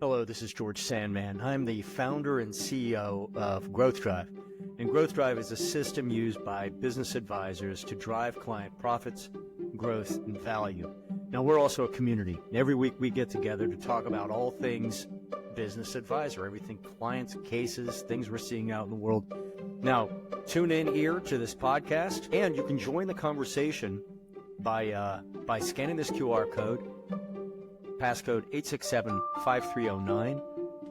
Hello, this is George Sandman. I'm the founder and CEO of Growth Drive. And Growth Drive is a system used by business advisors to drive client profits, growth, and value. Now, we're also a community. Every week we get together to talk about all things business advisor, everything clients, cases, things we're seeing out in the world. Now, tune in here to this podcast, and you can join the conversation by scanning this QR code, passcode 867-5309.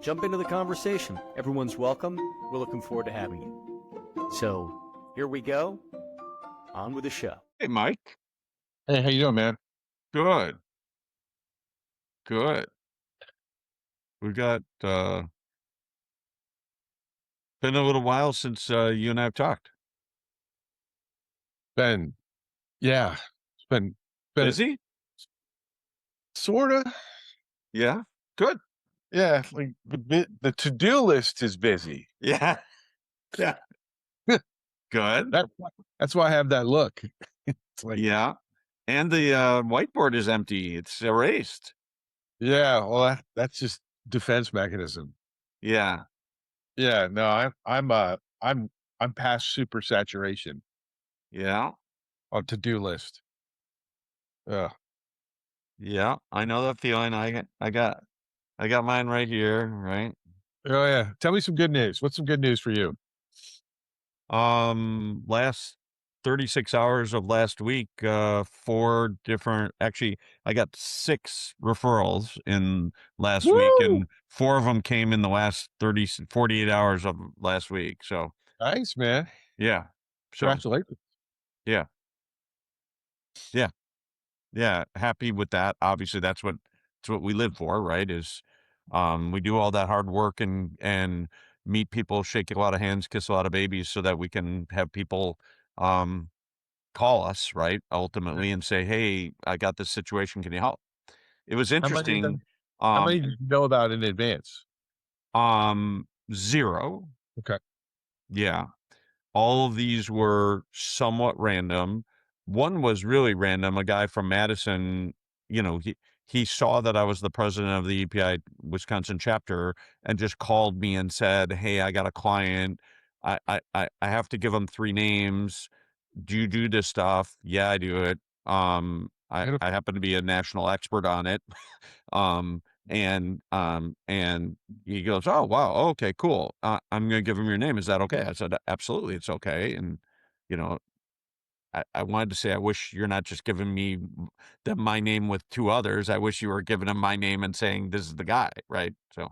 Jump into the conversation. Everyone's welcome. We're looking forward to having you. So here we go. On with the show. Hey, Mike. Hey, how you doing, man? Good. We've got been a little while since you and I have talked. Yeah, it's been Busy? sorta. Yeah. Good. Yeah, like the to-do list is busy. Yeah. Yeah. Good. That's why I have that look. It's like, Yeah. And the whiteboard is empty. It's erased. yeah, well, that's just defense mechanism. Yeah. Yeah, no, I'm past super saturation Yeah. on to-do list. Yeah. Yeah. I know that feeling. I got mine right here, right? Oh yeah. Tell me some good news. What's some good news for you? Last 36 hours of last week, actually, I got 6 referrals in last week, and 4 of them came in the last 48 hours of last week. So Nice, man. yeah. So Congratulations. yeah. Happy with that. Obviously that's what we live for, right? Is, we do all that hard work and meet people, shake a lot of hands, kiss a lot of babies so that we can have people, call us, right, ultimately, and say, hey, I got this situation, can you help? It was interesting. How many did you know about in advance? 0. Okay. Yeah. All of these were somewhat random. One was really random. A guy from Madison, he saw that I was the president of the EPI Wisconsin chapter and just called me and said, hey, I got a client. I have to give them 3 names. Do you do this stuff? Yeah, I do it. I happen to be a national expert on it. And he goes, oh, wow. Okay, cool. I'm going to give him your name. Is that okay? I said, absolutely. It's okay. And, I wanted to say, I wish you're not just giving me my name with 2 others. I wish you were giving him my name and saying, this is the guy. Right. So.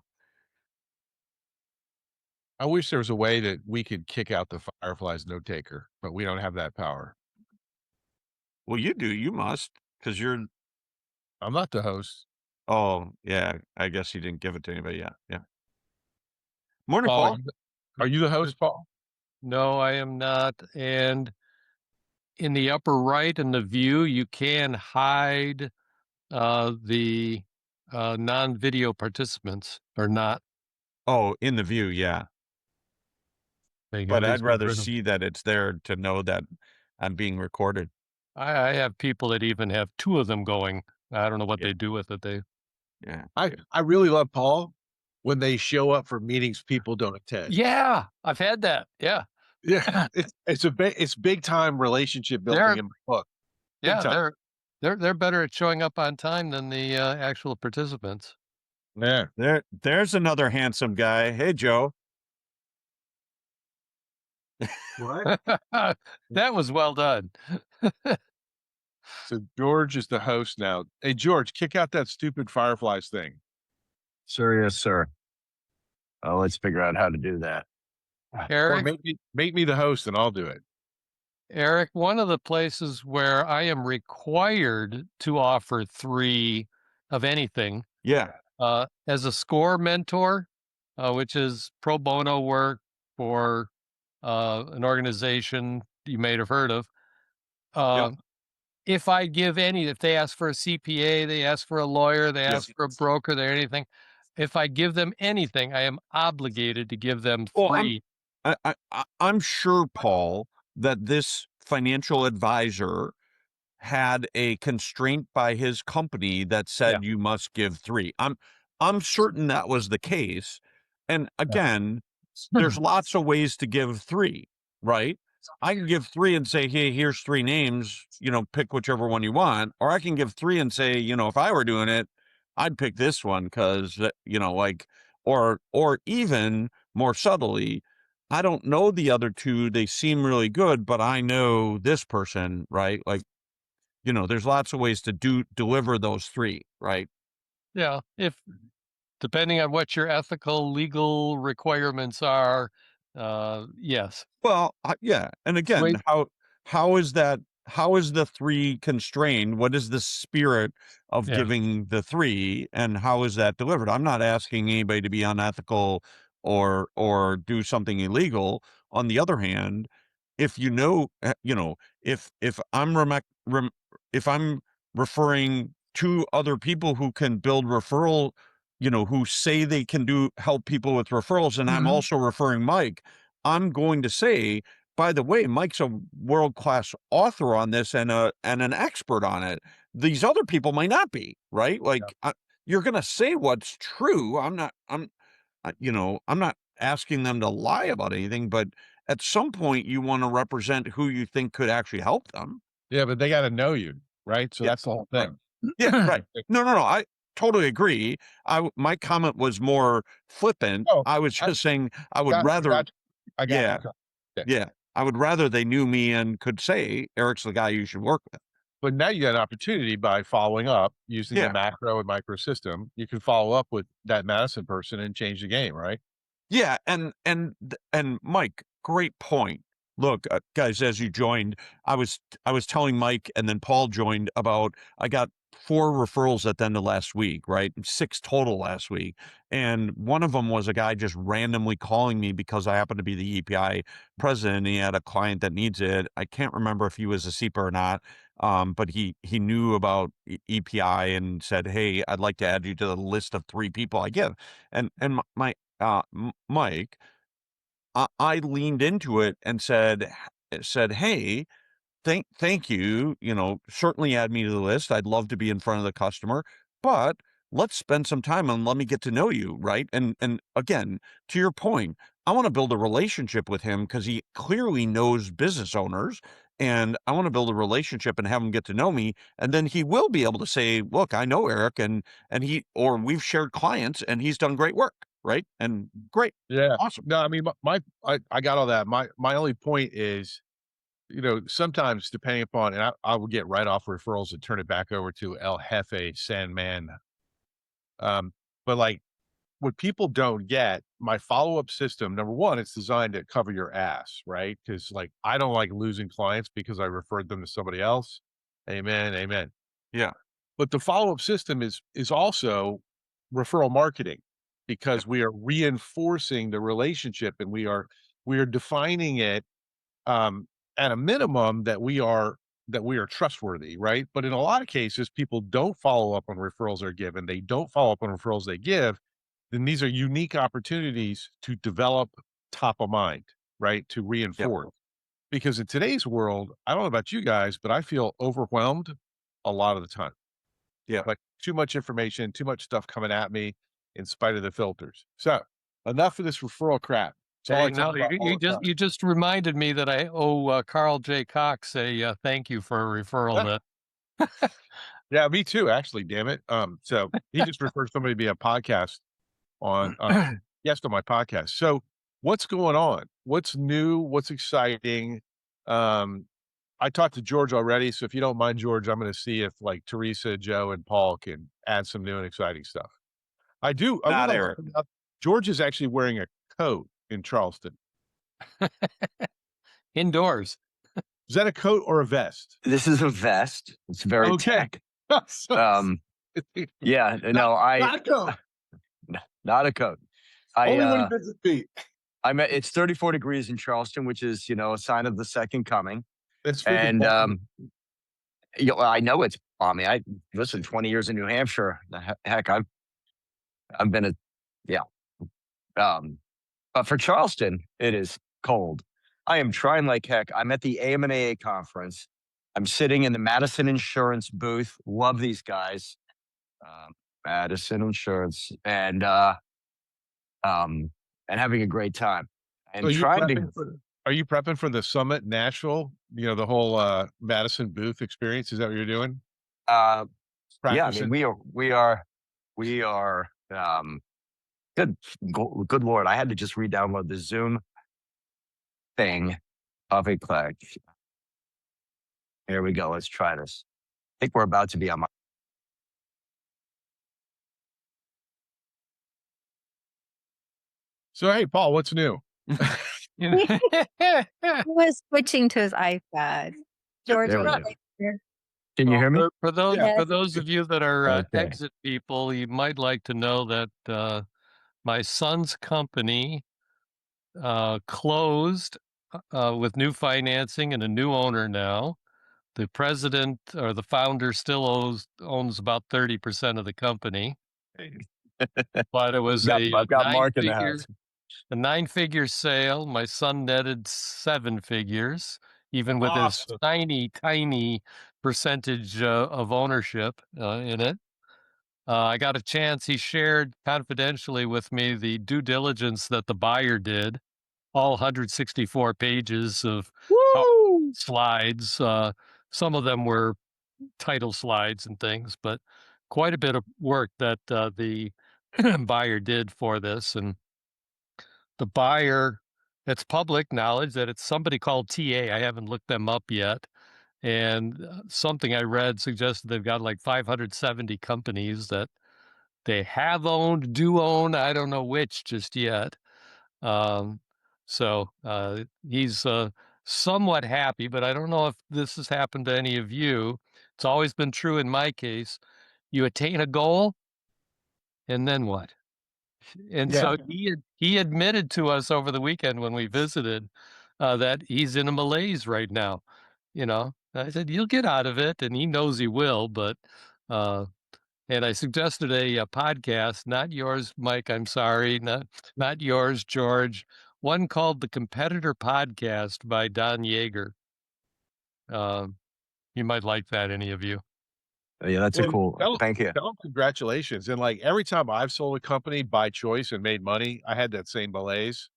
I wish there was a way that we could kick out the Fireflies note taker, but we don't have that power. Well, you do. You must, because you're. I'm not the host. Oh, yeah. I guess he didn't give it to anybody. Yeah. Yeah. Morning, Paul. Are you the host, Paul? No, I am not. And in the upper right in the view, you can hide the non-video participants or not. Oh, in the view. Yeah. But I'd rather see that it's there to know that I'm being recorded. I have people that even have 2 of them going. I don't know what they do with it. Yeah. I really love Paul when they show up for meetings people don't attend. Yeah, I've had that. Yeah. Yeah. It's big time relationship building in my book. Yeah, they're better at showing up on time than the actual participants. Yeah. There's another handsome guy. Hey, Joe. What? That was well done. So George is the host now. Hey, George, kick out that stupid Fireflies thing. Sir, yes, sir. Let's figure out how to do that. Eric, or make me the host and I'll do it. Eric, one of the places where I am required to offer 3 of anything. Yeah. As a SCORE mentor, which is pro bono work for an organization you may have heard of. If they ask for a CPA, they ask for a lawyer, they ask for a broker, they're anything. If I give them anything, I am obligated to give them 3. I'm sure, Paul, that this financial advisor had a constraint by his company that said you must give 3. I'm certain that was the case. And again, there's lots of ways to give 3, right? I can give 3 and say, hey, here's 3 names, pick whichever one you want. Or I can give 3 and say, if I were doing it, I'd pick this one because, or even more subtly, I don't know the other 2. They seem really good, but I know this person, right? Like, there's lots of ways to deliver those 3, right? Yeah. If depending on what your ethical, legal requirements are, yes. Well, yeah. And again, Wait. how is that? How is the 3 constrained? What is the spirit of Yeah. giving the 3, and how is that delivered? I'm not asking anybody to be unethical or do something illegal. On the other hand, if if I'm if I'm referring 2 other people who can build referral, who say they can help people with referrals, and I'm also referring Mike, I'm going to say, by the way, Mike's a world-class author on this and an expert on it. These other people might not be, right? Like, you're going to say what's true. I'm not asking them to lie about anything, but at some point you want to represent who you think could actually help them. Yeah, but they got to know you, right? So Yeah, that's the whole thing. Yeah, right. No. I totally agree. My comment was more flippant. Oh, I was just saying I would got, rather, got, I got yeah, you. yeah. I would rather they knew me and could say, Eric's the guy you should work with. But now you got an opportunity by following up using Yeah. the macro and micro system. You can follow up with that Madison person and change the game, right? Yeah, and Mike, great point. Look, guys, as you joined, I was telling Mike, and then Paul joined about I got 4 referrals at the end of last week, right? 6 total last week, and one of them was a guy just randomly calling me because I happen to be the EPI president. And he had a client that needs it. I can't remember if he was a SEPA or not, but he knew about EPI and said, "Hey, I'd like to add you to the list of 3 people I give." And Mike, I leaned into it and said, "Hey, thank you. Certainly add me to the list. I'd love to be in front of the customer, but let's spend some time and let me get to know you, right?" And again, to your point, I want to build a relationship with him because he clearly knows business owners, and I want to build a relationship and have him get to know me, and then he will be able to say, "Look, I know Eric, and we've shared clients, and he's done great work." Right? And great. Yeah. Awesome. No, I mean, I got all that. My only point is, sometimes depending upon, and I will get right off referrals and turn it back over to El Jefe Sandman. But like what people don't get, my follow-up system, number one, it's designed to cover your ass, right? Because like I don't like losing clients because I referred them to somebody else. Amen. Amen. Yeah. But the follow-up system is also referral marketing because we are reinforcing the relationship and we are defining it at a minimum that we are trustworthy, right? But in a lot of cases, people don't follow up on referrals they're given. They don't follow up on referrals they give. Then these are unique opportunities to develop top of mind, right? To reinforce. Because in today's world, I don't know about you guys, but I feel overwhelmed a lot of the time. Yeah. Like too much information, too much stuff coming at me in spite of the filters. So enough of this referral crap. It's all I Hey, talk no, about all the time. you just reminded me that I owe Carl J. Cox a thank you for a referral. That Yeah, me too, actually, damn it. So he just referred somebody to be a podcast on guest on my podcast. So what's going on? What's new? What's exciting? I talked to George already, so if you don't mind, George, I'm going to see if like Teresa, Joe, and Paul can add some new and exciting stuff. I do. I would Not like Eric. to point out, George is actually wearing a coat in Charleston. indoors. Is that a coat or a vest? This is a vest. It's very Okay. tech. So- Yeah, no, not a coat. not a coat. Only when he visits me. It's 34 degrees in Charleston, which is, a sign of the second coming. That's freaking And balmy. I know it's balmy. I listen, 20 years in New Hampshire. Heck, I've been but for Charleston, it is cold. I am trying like heck. I'm at the AMA conference. I'm sitting in the Madison Insurance booth. Love these guys. Madison Insurance, and having a great time and So trying to. are you prepping for the Summit Nashville? You know, the whole Madison booth experience. Is that what you're doing? Yeah, I Practicing. mean, we are. Good, good Lord! I had to just re-download the Zoom thing of a Klatsch. Here we go. Let's try this. I think we're about to be on my. So hey, Paul, what's new? He was switching to his iPad. George, There we would go. you like to- Can you hear me? For those Yeah. for those of you that are Okay. exit people, you might like to know that my son's company closed with new financing and a new owner now. The president or the founder still owns about 30% of the company, but it was I've got Mark in the house. a 9-figure sale. My son netted 7 figures, even with his Awesome. tiny percentage of ownership in it. I got a chance. He shared confidentially with me the due diligence that the buyer did, all 164 pages of slides. Some of them were title slides and things, but quite a bit of work that the buyer did for this. And the buyer, it's public knowledge that it's somebody called TA. I haven't looked them up yet. And something I read suggested they've got like 570 companies that they have owned, do own. I don't know which just yet. So he's somewhat happy, but I don't know if this has happened to any of you. It's always been true in my case. You attain a goal, and then what? And Yeah. so he admitted to us over the weekend when we visited that he's in a malaise right now. You know, I said you'll get out of it, and he knows he will. But and I suggested a podcast, not yours, Mike. I'm sorry, not yours, George. One called the Competitor Podcast by Don Yeager. You might like that, any of you. Yeah, that's a Well, cool. Thank you. Tell them congratulations. And like every time I've sold a company by choice and made money, I had that same malaise.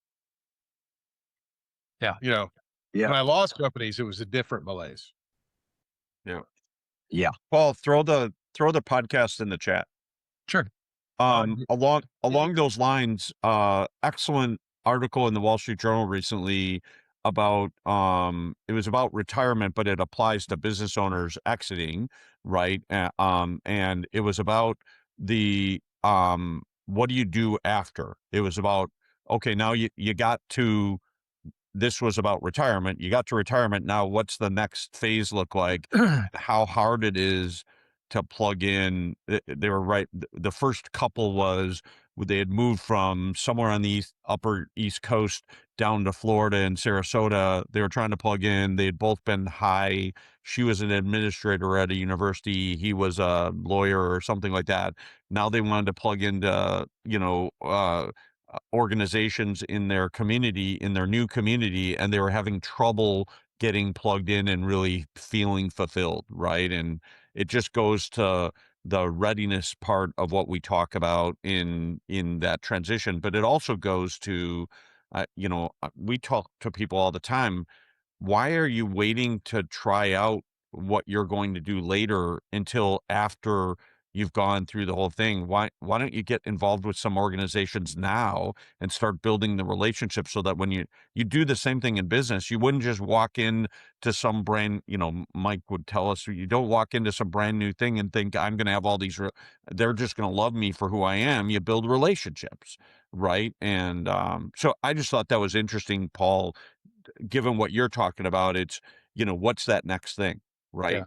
Yeah. You know, Yeah. when I lost companies, it was a different malaise. Yeah. Yeah. Paul, throw the podcast in the chat. Sure. Along those lines, excellent article in the Wall Street Journal recently about it was about retirement, but it applies to business owners exiting, right? And it was about the what do you do after? It was about, okay, now you got to, this was about retirement. You got to retirement. Now what's the next phase look like? How hard it is to plug in. They were right. The first couple was they had moved from somewhere on the upper East Coast down to Florida and Sarasota. They were trying to plug in. They had both been high. She was an administrator at a university. He was a lawyer or something like that. Now they wanted to plug into, organizations in their community, in their new community, and they were having trouble getting plugged in and really feeling fulfilled, right? And it just goes to the readiness part of what we talk about in that transition, but it also goes to, we talk to people all the time. Why are you waiting to try out what you're going to do later until after you've gone through the whole thing? Why don't you get involved with some organizations now and start building the relationship so that when you do the same thing in business, you wouldn't just walk in to some brand, Mike would tell us, you don't walk into some brand new thing and think I'm going to have all these, they're just going to love me for who I am. You build relationships, right? And so I just thought that was interesting, Paul, given what you're talking about. It's, what's that next thing, right? Yeah.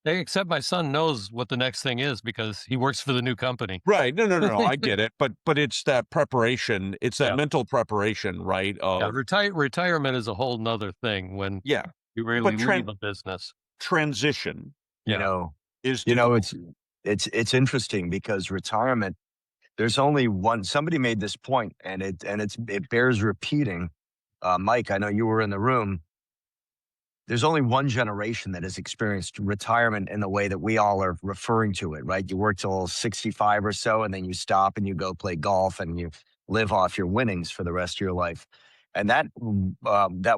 Except my son knows what the next thing is because he works for the new company. Right. No. I get it. But it's that preparation. It's that mental preparation, right? Retirement is a whole nother thing when you really leave a business. Transition, Is difficult. It's interesting because retirement, there's only one. Somebody made this point, and it bears repeating. Mike, I know you were in the room. there's only one generation that has experienced retirement in the way that we all are referring to it, right? You work till 65 or so, and then you stop and you go play golf and you live off your winnings for the rest of your life. And that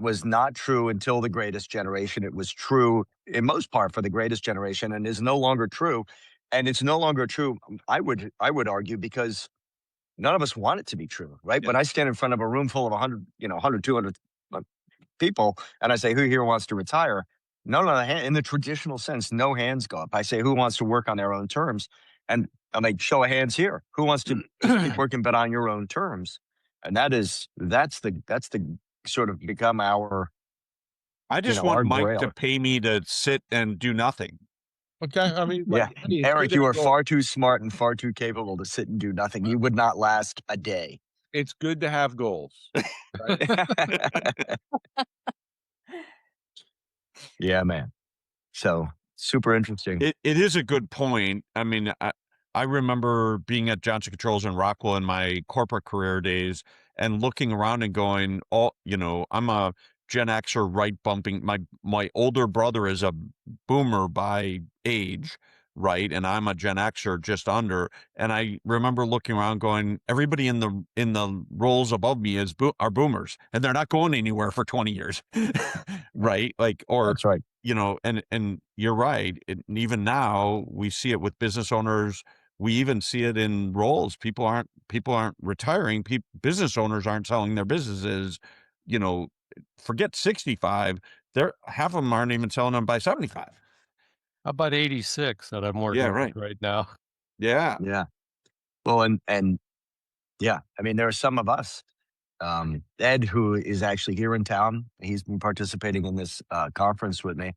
was not true until the greatest generation. It was true in most part for the greatest generation, and is no longer true. And it's no longer true, I would argue, because none of us want it to be true, right? Yeah. When I stand in front of a room full of 100, 200 people, and I say, who here wants to retire? None of the hand, in the traditional sense, no hands go up. I say, who wants to work on their own terms? And I'm like, show of hands here. Who wants to just keep working, but on your own terms? And that's the sort of become our, I just our want Mike grail. to pay me to sit and do nothing. Okay, I mean, Yeah, honey, Eric, you are far too smart and far too capable to sit and do nothing. You would not last a day. It's good to have goals. Right? Yeah, man. So super interesting. It is a good point. I mean, I remember being at Johnson Controls in Rockwell in my corporate career days and looking around and going, oh, I'm a Gen Xer right bumping. My older brother is a boomer by age, right? And I'm a Gen Xer just under. And I remember looking around going, everybody in the roles above me are boomers, and they're not going anywhere for 20 years. Right? That's right. And you're right. And even now we see it with business owners. We even see it in roles. People aren't retiring. Business owners aren't selling their businesses. Forget 65. Half of them aren't even selling them by 75. How about 86 that I'm working with right now? Yeah. Yeah. Well, and yeah, I mean, there are some of us. Ed, who is actually here in town, he's been participating in this conference with me,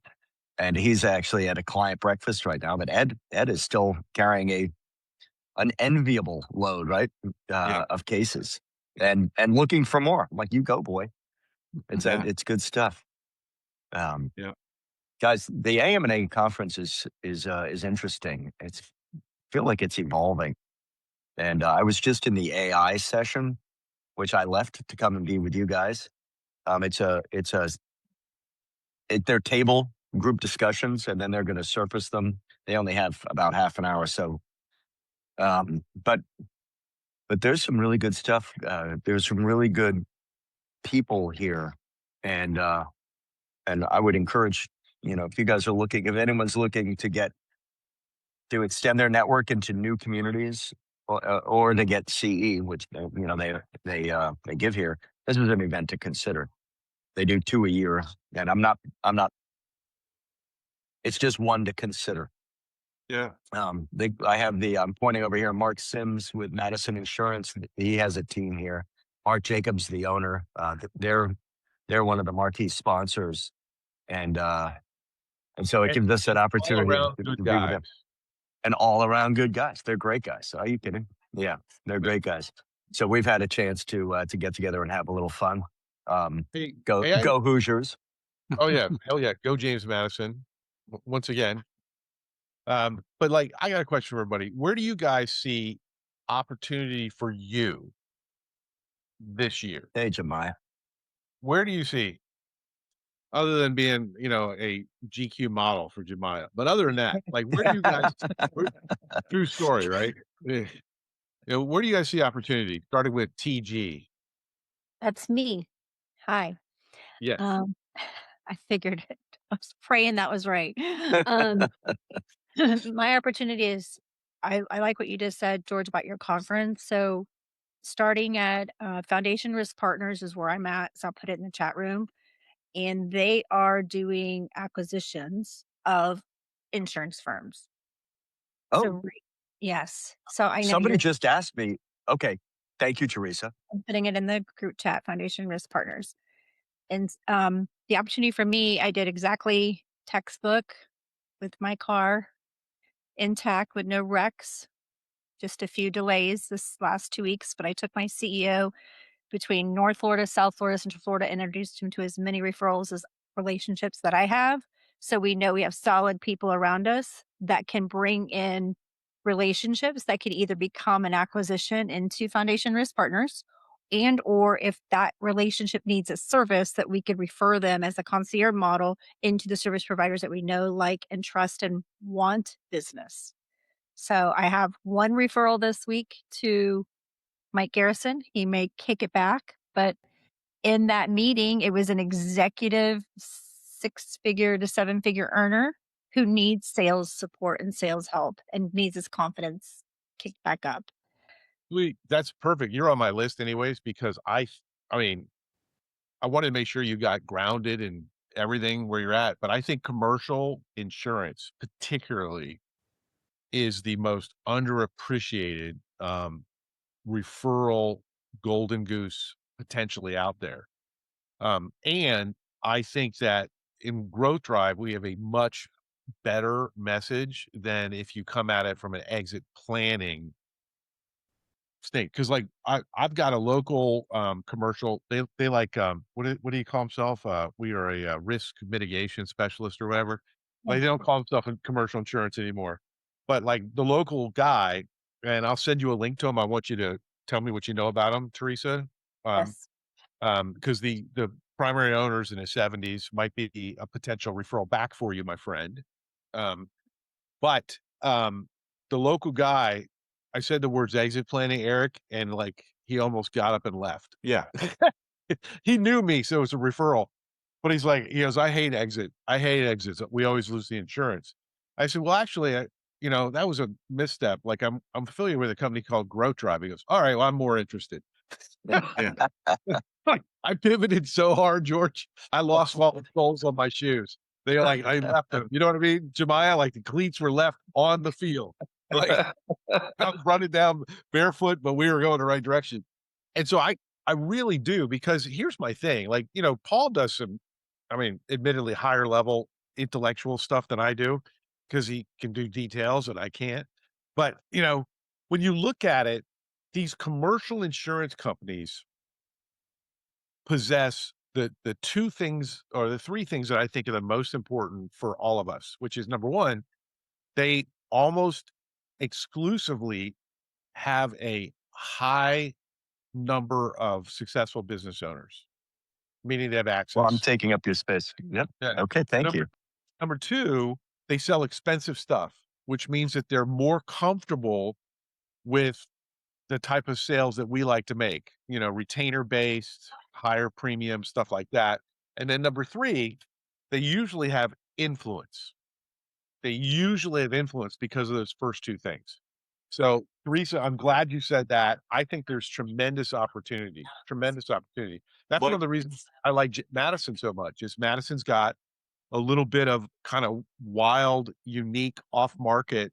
and he's actually at a client breakfast right now. But Ed is still carrying an enviable load, right, of cases, and looking for more. I'm like, you go, boy. It's good stuff. Yeah. Guys, the AMA conference is interesting. I feel like it's evolving, and I was just in the AI session, which I left to come and be with you guys. They're table group discussions, and then they're going to surface them. They only have about half an hour, so but there's some really good stuff. There's some really good people here, and I would encourage, if you guys are looking, if anyone's looking to extend their network into new communities, or to get CE, which they give here, this is an event to consider. They do 2 a year, and I'm not. It's just one to consider. Yeah. I'm pointing over here, Mark Sims with Madison Insurance. He has a team here. Mark Jacobs, the owner. They're one of the marquee sponsors, and so it gives us that opportunity to be with them. And all around good guys. They're great guys. Are you kidding? Yeah, they're great guys. So we've had a chance to get together and have a little fun. Go Hoosiers. Oh yeah, hell yeah, go James Madison. Once again. But I got a question for everybody. Where do you guys see opportunity for you this year? Hey, Jemiah. Where do you see, other than being, a GQ model for Jemiah, but other than that, where do you guys, true story, right? Where do you guys see opportunity? Starting with TG. That's me. Hi. Yes. I figured it. I was praying that was right. My opportunity is, I like what you just said, George, about your conference. So starting at Foundation Risk Partners is where I'm at. So I'll put it in the chat room. And they are doing acquisitions of insurance firms. Oh, So, yes. So I know somebody just asked me. Okay. Thank you, Teresa. I'm putting it in the group chat, Foundation Risk Partners. And the opportunity for me, I did exactly textbook with my car intact with no wrecks, just a few delays this last 2 weeks. But I took my CEO between North Florida, South Florida, Central Florida, and introduced him to as many referrals as relationships that I have. So we know we have solid people around us that can bring in relationships that could either become an acquisition into Foundation Risk Partners, and or if that relationship needs a service, that we could refer them as a concierge model into the service providers that we know, like, and trust and want business. So I have one referral this week to Mike Garrison. He may kick it back, but in that meeting, it was an executive 6-figure to 7-figure earner who needs sales support and sales help and needs his confidence kicked back up. That's perfect. You're on my list anyways, because I mean, I wanted to make sure you got grounded in everything where you're at, but I think commercial insurance particularly is the most underappreciated referral golden goose potentially out there. And I think that in Growth Drive, we have a much better message than if you come at it from an exit planning state. Cause like I've got a local commercial, they like what do you call themselves? We are a risk mitigation specialist or whatever. Like they don't call themselves in commercial insurance anymore. But like the local guy, and I'll send you a link to him. I want you to tell me what you know about him, Teresa. Um, Yes. because the primary owners in his 70s might be a potential referral back for you, my friend. Um, but the local guy, I said the words exit planning, Eric, and like he almost got up and left. Yeah. He knew me, so it was a referral. But he's like, he goes, I hate exit. I hate exits. We always lose the insurance. I said, well, actually, that was a misstep. Like I'm familiar with a company called Growth Drive. He goes, all right, well, I'm more interested. Yeah. Like, I pivoted so hard, George. I lost all the soles on my shoes. They like I left them. You know what I mean, Jemiah? Like the cleats were left on the field. Like I was running down barefoot, but we were going the right direction. And so I really do, because here's my thing. Like, Paul does some, I mean, admittedly higher level intellectual stuff than I do, because he can do details and I can't. But when you look at it, these commercial insurance companies possess the two things or the three things that I think are the most important for all of us, which is number one, they almost exclusively have a high number of successful business owners, meaning they have access. Well, I'm taking up your space. Yep. Yeah. Okay. Thank you. Number two, they sell expensive stuff, which means that they're more comfortable with the type of sales that we like to make, retainer based, higher premium, stuff like that. And then number three, they usually have influence. They usually have influence because of those first two things. So, Teresa, I'm glad you said that. I think there's tremendous opportunity. That's one of the reasons I like Madison so much. Is Madison's got a little bit of kind of wild, unique, off-market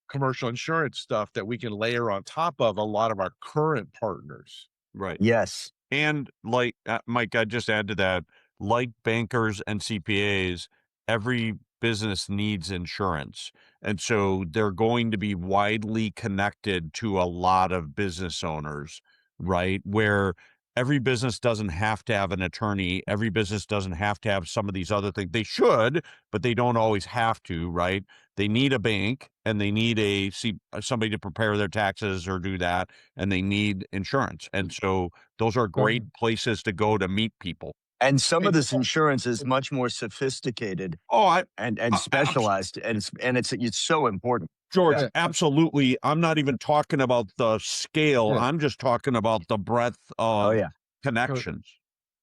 commercial insurance stuff that we can layer on top of a lot of our current partners. Right. Yes. And like Mike, I'd just add to that, like bankers and CPAs, every business needs insurance. And so they're going to be widely connected to a lot of business owners, right? Where every business doesn't have to have an attorney. Every business doesn't have to have some of these other things. They should, but they don't always have to, right? They need a bank and they need somebody to prepare their taxes or do that, and they need insurance. And so those are great places to go to meet people. And some of this insurance is much more sophisticated and specialized, and it's so important. George, absolutely. I'm not even talking about the scale. Yeah. I'm just talking about the breadth of connections.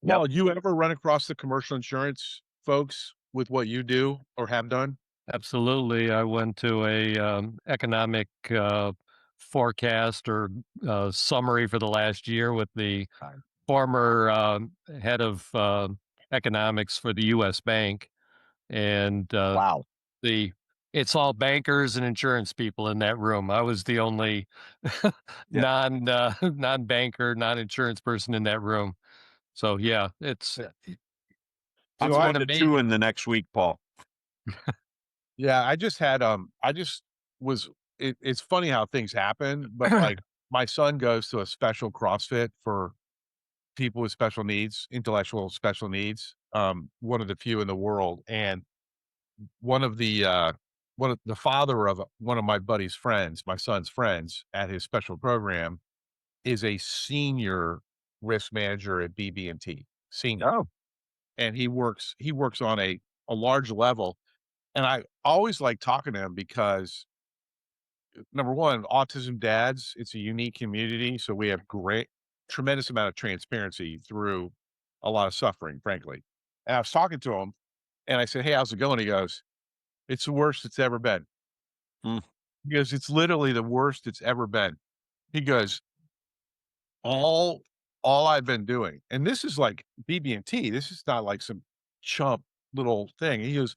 Well, you ever run across the commercial insurance folks with what you do or have done? Absolutely. I went to a economic forecast or summary for the last year with the former head of economics for the U.S. Bank, and Wow. it's all bankers and insurance people in that room. I was the only non-banker, non-insurance person in that room. So yeah, I'm going to two in the next week, Paul. Yeah, I just had it's funny how things happen, but like my son goes to a special CrossFit for people with special needs, intellectual special needs, one of the few in the world. And one of the father of one of my buddy's friends, my son's friends at his special program, is a senior risk manager at BB&T, senior, Oh, and he works on a large level. And I always like talking to him because number one, autism dads, it's a unique community. So we have tremendous amount of transparency through a lot of suffering, frankly. And I was talking to him and I said, "Hey, how's it going?" He goes, "It's the worst it's ever been." Mm. He goes, "It's literally the worst it's ever been." He goes, all I've been doing, and this is like BB&T, this is not like some chump little thing. He goes,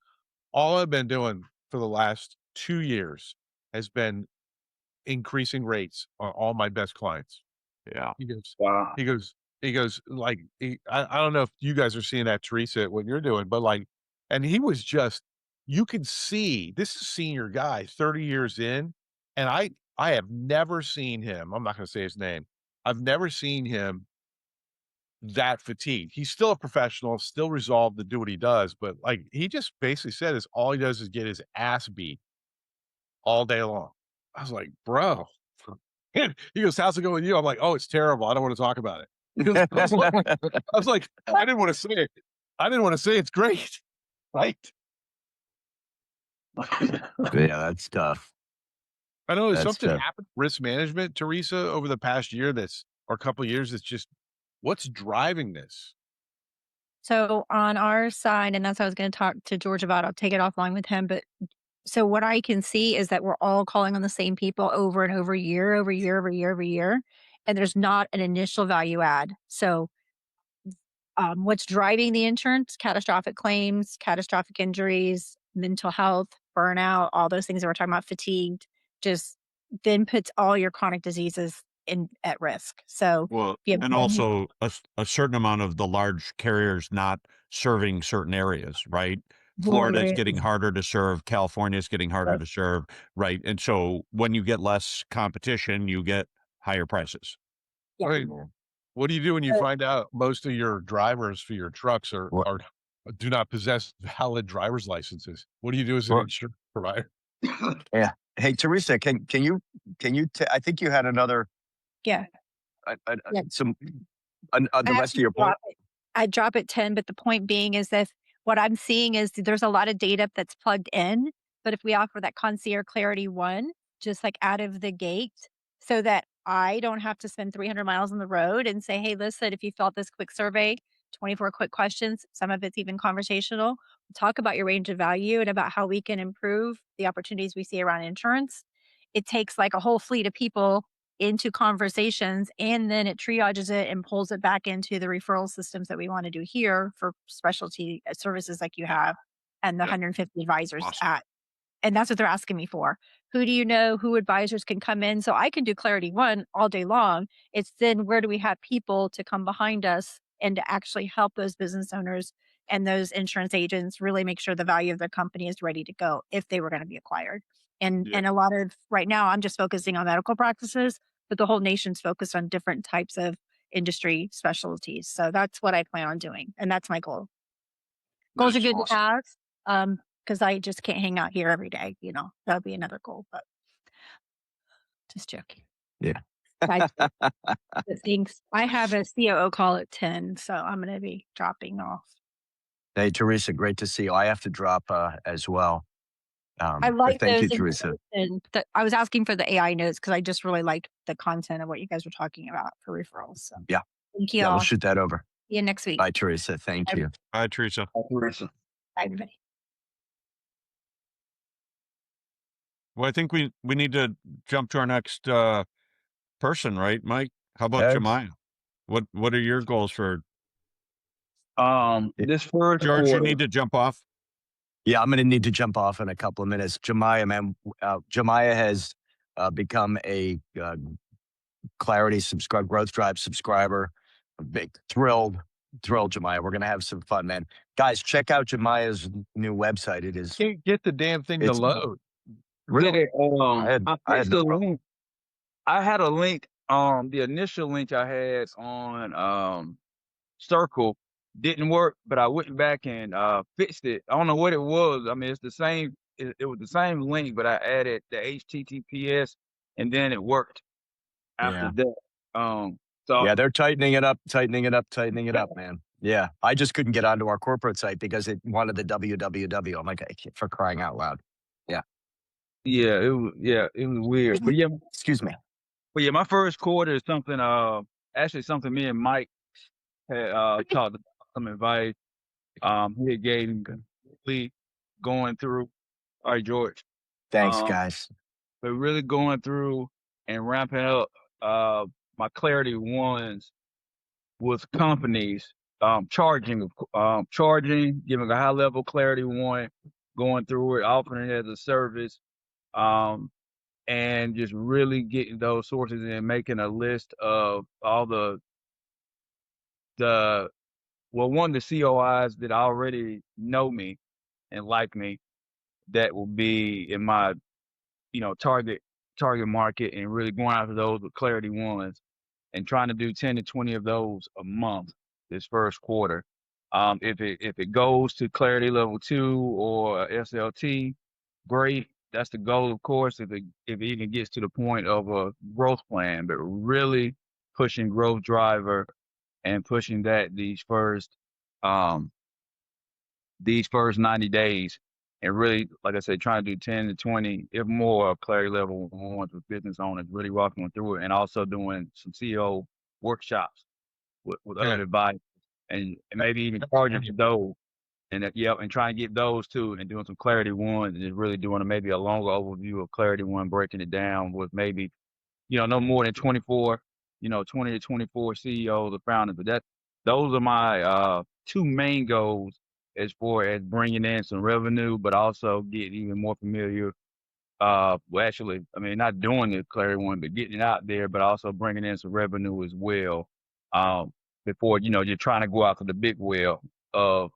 "All I've been doing for the last 2 years has been increasing rates on all my best clients." Yeah. He goes Wow. he goes, like, I don't know if you guys are seeing that, Teresa, what you're doing, but, like, and he was just, you can see, this is senior guy, 30 years in, and I have never seen him, I'm not gonna say his name, I've never seen him that fatigued. He's still a professional, still resolved to do what he does, but, like, he just basically said is all he does is get his ass beat all day long. I was like, "Bro." He goes, "How's it going with you?" I'm like, "Oh, it's terrible. I don't wanna talk about it." Because I was like, I didn't wanna say it. I didn't wanna say it's great, right? yeah, that's tough. I know, has That's something tough. happened risk management, Teresa, over the past year or a couple of years that's just what's driving this? So on our side, and that's what I was going to talk to George about, I'll take it offline with him. But so what I can see is that we're all calling on the same people over and over, year over year over year over year, and there's not an initial value add. So what's driving the insurance? Catastrophic claims, catastrophic injuries, mental health, burnout, all those things that we're talking about, fatigued, just then puts all your chronic diseases in at risk. So Well, if you have and also a certain amount of the large carriers not serving certain areas, right? Florida is getting harder to serve. California is getting harder to serve, right? And so when you get less competition, you get higher prices. Yeah. Right. What do you do when you find out most of your drivers for your trucks What- do not possess valid driver's licenses? What do you do as an Well- insurance provider? Yeah. Hey, Teresa, can you I think you had another Yeah. Yeah. some the I rest of actually your point. I drop at 10, but the point being is that what I'm seeing is there's a lot of data that's plugged in, but if we offer that concierge clarity one, just like out of the gate, so that I don't have to spend 300 miles on the road and say, "Hey, listen, if you fill out this quick survey, 24 quick questions, some of it's even conversational, talk about your range of value and about how we can improve the opportunities we see around insurance." It takes like a whole fleet of people into conversations, and then it triages it and pulls it back into the referral systems that we want to do here for specialty services like you have and the 150 advisors Awesome. at. And that's what they're asking me for. Who do you know? Who advisors can come in? So I can do Clarity One all day long. It's then where do we have people to come behind us and to actually help those business owners and those insurance agents really make sure the value of their company is ready to go if they were going to be acquired. And a lot of right now I'm just focusing on medical practices, but the whole nation's focused on different types of industry specialties. So that's what I plan on doing. And that's my goal. Goals are That's good to awesome. have. Because I just can't hang out here every day, that would be another goal, but just joking. Yeah. But thanks. I have a COO call at 10, so I'm going to be dropping off. Hey, Teresa, great to see you. I have to drop as well. I But like thank you, those. Teresa. And I was asking for the AI notes because I just really liked the content of what you guys were talking about for referrals. So Yeah. thank you Yeah, all. we'll shoot that over. See you next week. Bye, Teresa. Thank you. Hi, Teresa. Teresa. Bye, everybody. Well, I think we need to jump to our next person, right, Mike? How about Ed? Jemiah? What are your goals for This first George? You quarter, need to jump off. Yeah, I'm going to need to jump off in a couple of minutes. Jemiah, man, Jemiah has become a Clarity Growth Drive subscriber. Big thrilled, Jemiah. We're going to have some fun, man. Guys, check out Jemiah's new website. It is. Can't get the damn thing to It's- load. really, I had fixed no the problem. link. I had a link. The initial link I had on Circle didn't work, but I went back and fixed it. I don't know what it was. I mean, it's the same. It was the same link, but I added the HTTPS, and then it worked after Yeah. that. So Yeah, they're tightening it up, man. Yeah. I just couldn't get onto our corporate site because it wanted the www. I'm like, for crying out loud. Yeah. it was weird. But yeah, Excuse me. my first quarter is something actually something me and Mike had talked about some advice. He had gave me completely going through. All right, George. Thanks, Um, guys. but really going through and ramping up my Clarity ones with companies, charging, giving a high level Clarity one, going through it, offering it as a service, and just really getting those sources and making a list of all the one, the COIs that already know me and like me, that will be in my target market, and really going after those with Clarity ones and trying to do 10 to 20 of those a month this first quarter. If it goes to Clarity level 2 or SLT, great. That's the goal, of course. If it even gets to the point of a growth plan, but really pushing growth driver and pushing that um these first 90 days, and really, like I said, trying to do 10 to 20, if more, of Clarity level ones with business owners, really walking them through it, and also doing some CEO workshops with other advice, and maybe even charging for those. And and trying to get those too, and doing some Clarity ones, and just really doing maybe a longer overview of Clarity one, breaking it down with maybe, no more than 24, 20 to 24 CEOs or founders. But those are my two main goals, as far as bringing in some revenue, but also getting even more familiar. Well, actually, I mean, not doing the Clarity one, but getting it out there, but also bringing in some revenue as well. Before, you're trying to go after the big whale of,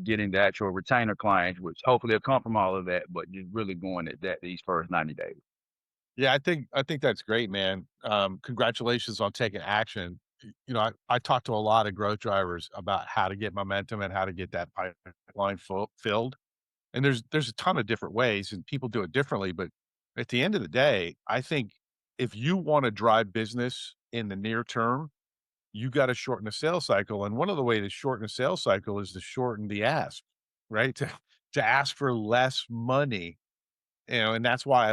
getting the actual retainer clients, which hopefully will come from all of that, but just really going at that these first 90 days. Yeah, I think that's great, man. Congratulations on taking action. I talk to a lot of growth drivers about how to get momentum and how to get that pipeline filled. And there's a ton of different ways, and people do it differently. But at the end of the day, I think if you want to drive business in the near term, you got to shorten the sales cycle. And one of the ways to shorten the sales cycle is to shorten the ask, right? To ask for less money. And that's why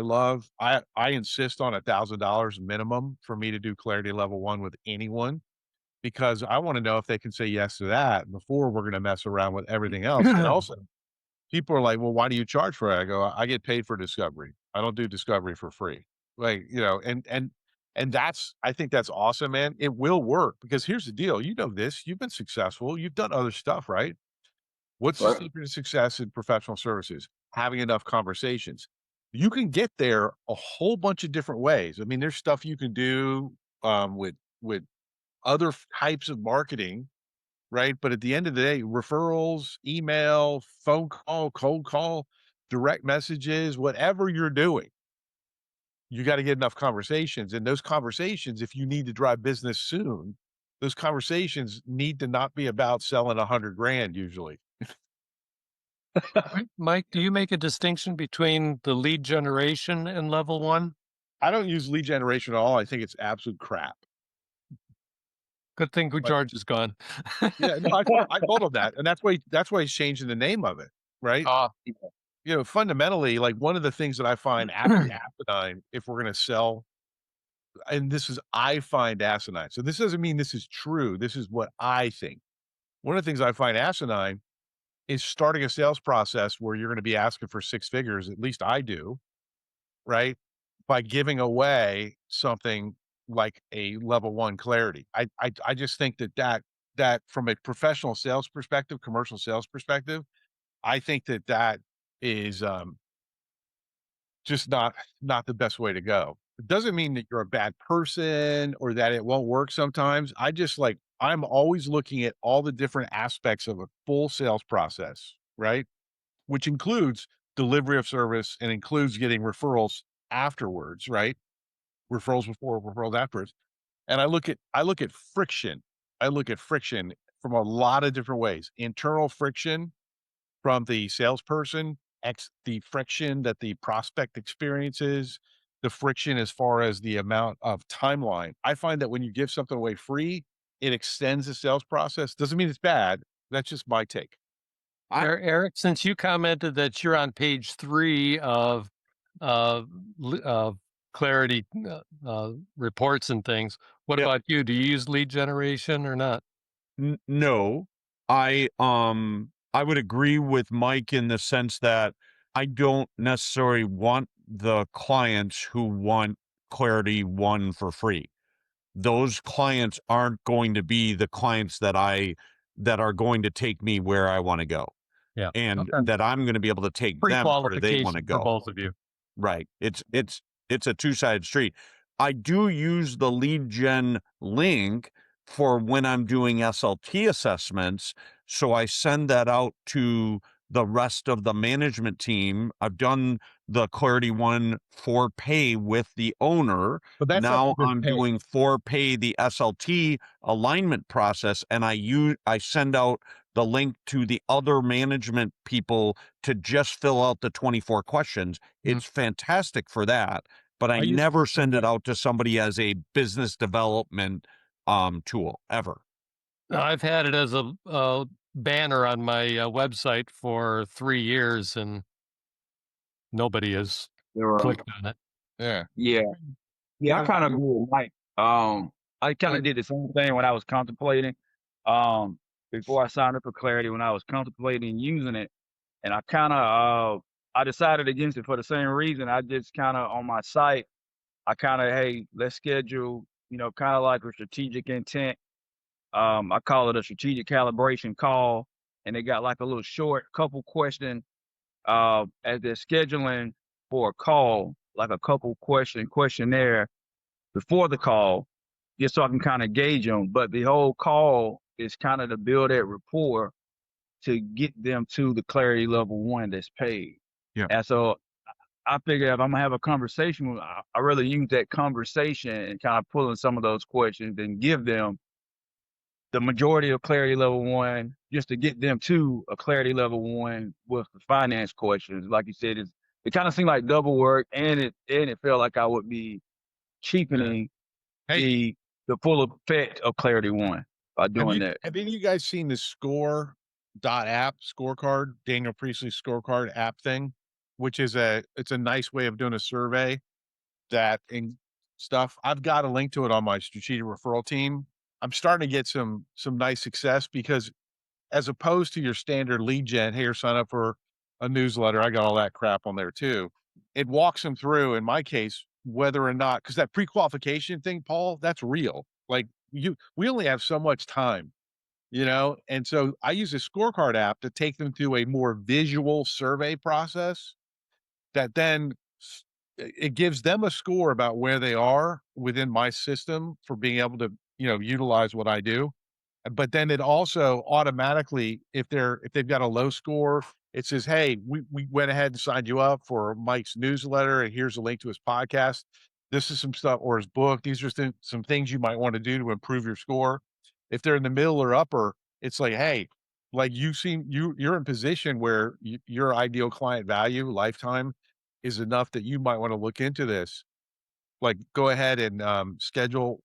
I insist on $1,000 minimum for me to do Clarity level 1 with anyone, because I want to know if they can say yes to that before we're going to mess around with everything else. And also, people are like, "Well, why do you charge for it?" I go, "I get paid for discovery. I don't do discovery for free." Like, and I think that's awesome, man. It will work, because here's the deal. You know this. You've been successful. You've done other stuff, right? What's the secret to success in professional services? Having enough conversations. You can get there a whole bunch of different ways. I mean, there's stuff you can do with other types of marketing, right? But at the end of the day, referrals, email, phone call, cold call, direct messages, whatever you're doing, you got to get enough conversations. And those conversations, if you need to drive business soon, those conversations need to not be about selling 100 grand usually. Mike, do you make a distinction between the lead generation and level 1? I don't use lead generation at all. I think it's absolute crap. Good thing George is gone. Yeah, no, I told him that, and that's why he's changing the name of it, right? Fundamentally, like, one of the things that I find absolutely asinine, if we're going to sell, and I find asinine. So this doesn't mean this is true. This is what I think. One of the things I find asinine is starting a sales process where you're going to be asking for 6 figures. At least I do, right? By giving away something like a level 1 Clarity. I just think that from a professional sales perspective, commercial sales perspective, I think that is, just not the best way to go. It doesn't mean that you're a bad person or that it won't work sometimes. I'm always looking at all the different aspects of a full sales process, right? Which includes delivery of service and includes getting referrals afterwards, right? Referrals before, referrals afterwards. And I look at friction. I look at friction from a lot of different ways. Internal friction from the salesperson, the friction that the prospect experiences, the friction as far as the amount of timeline. I find that when you give something away free, it extends the sales process. Doesn't mean it's bad. That's just my take. Eric, since you commented that you're on page 3 of Clarity reports and things, what Yep. about you? Do you use lead generation or not? No, I would agree with Mike in the sense that I don't necessarily want the clients who want Clarity One for free. Those clients aren't going to be the clients that are going to take me where I want to go, Yeah. and Okay. that I'm going to be able to take them where they want to Pre-qualification for go. both of you. Right. It's a two-sided street. I do use the lead gen link for when I'm doing SLT assessments. So I send that out to the rest of the management team. I've done the Clarity One for pay with the owner. But that's now up to I'm pay. doing for pay the SLT alignment process, and I send out the link to the other management people to just fill out the 24 questions. It's fantastic for that, but I never send it out to somebody as a business development tool ever. I've had it as a banner on my website for 3 years, and nobody has clicked on it. Yeah. Yeah, I kind of agree with Mike. I kind of did the same thing when I was contemplating. Before I signed up for Clarity, when I was contemplating using it, and I kind of I decided against it for the same reason. I just kind of on my site, I kind of, hey, let's schedule, kind of like a strategic intent. I call it a strategic calibration call, and they got like a little short couple question as they're scheduling for a call, like a couple questionnaire before the call, just so I can kind of gauge them. But the whole call is kind of to build that rapport to get them to the clarity level 1 that's paid. Yeah. And so I figure if I'm gonna have a conversation, I really use that conversation and kind of pull in some of those questions and give them the majority of clarity level 1 just to get them to a clarity level 1 with the finance questions. Like you said, it kind of seemed like double work, and it felt like I would be cheapening the full effect of Clarity One by doing that. Have any of you guys seen the score.app scorecard, Daniel Priestley's scorecard app thing, which is it's a nice way of doing a survey that and stuff. I've got a link to it on my strategic referral team. I'm starting to get some nice success because as opposed to your standard lead gen, hey, sign up for a newsletter. I got all that crap on there too. It walks them through, in my case, whether or not, because that pre-qualification thing, Paul, that's real. Like we only have so much time, and so I use a scorecard app to take them through a more visual survey process that then it gives them a score about where they are within my system for being able to, utilize what I do. But then it also automatically, if they've got a low score, it says, hey, we went ahead and signed you up for Mike's newsletter, and here's a link to his podcast. This is some stuff, or his book. These are some things you might want to do to improve your score. If they're in the middle or upper, it's like, hey, like you're in position where your ideal client value lifetime is enough that you might want to look into this. Like, go ahead and schedule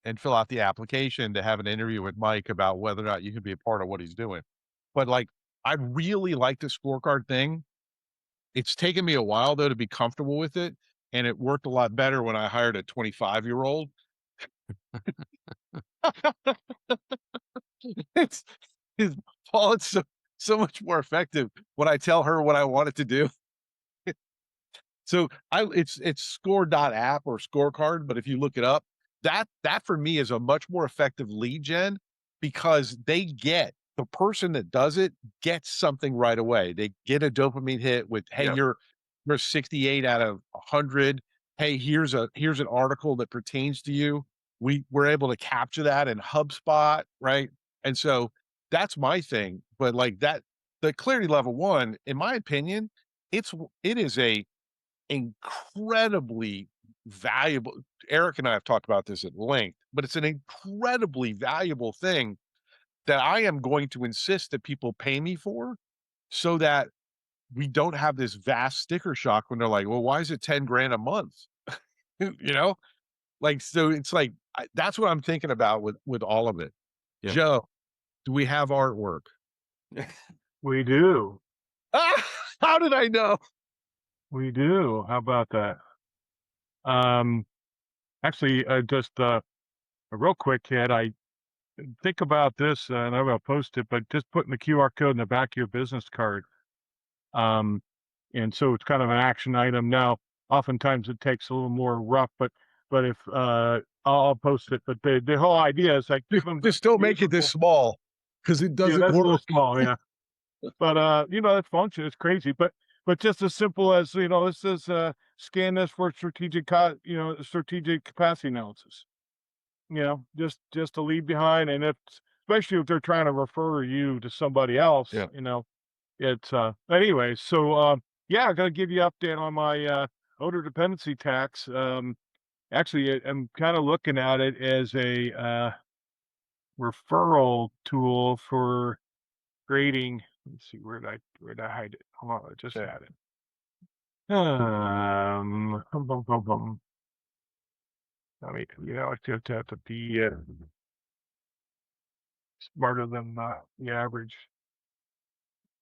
and fill out the application to have an interview with Mike about whether or not you can be a part of what he's doing. But like, I really like the scorecard thing. It's taken me a while though to be comfortable with it, and it worked a lot better when I hired a 25-year-old. it's, Paul, it's so much more effective when I tell her what I want it to do. So it's score.app or scorecard, but if you look it up, that for me is a much more effective lead gen because the person that does it gets something right away. They get a dopamine hit with, hey, you're 68 out of 100. Hey, here's an article that pertains to you. We're able to capture that in HubSpot, right? And so that's my thing. But like that, the clarity level 1, in my opinion, it is a incredibly valuable. Eric and I have talked about this at length, but it's an incredibly valuable thing that I am going to insist that people pay me for so that we don't have this vast sticker shock when they're like, well, why is it 10 grand a month? you know, like, so it's like, that's what I'm thinking about with all of it. Yep. Joe, do we have artwork? We do. Ah, how did I know? We do. How about that? Actually, just a real quick hit. I think about this, and I'm gonna post it, but just putting the QR code in the back of your business card. And so it's kind of an action item. Now, oftentimes it takes a little more rough, but if I'll post it. But the whole idea is like give them Just don't make it this small, because it yeah, doesn't that's a little work. small, yeah. But you know, that function is crazy. But just as simple as, you know, this is scan this for strategic strategic capacity analysis. You know, just to leave behind, and if especially if they're trying to refer you to somebody else, Yeah. you know, it's anyway. So yeah, I'm gonna give you an update on my odor dependency tax. Actually, I'm kind of looking at it as a referral tool for grading. Let's see, where did I hide it? Hold on, I just had it. Bum, bum, bum. I mean, you know, I just have to be smarter than the average.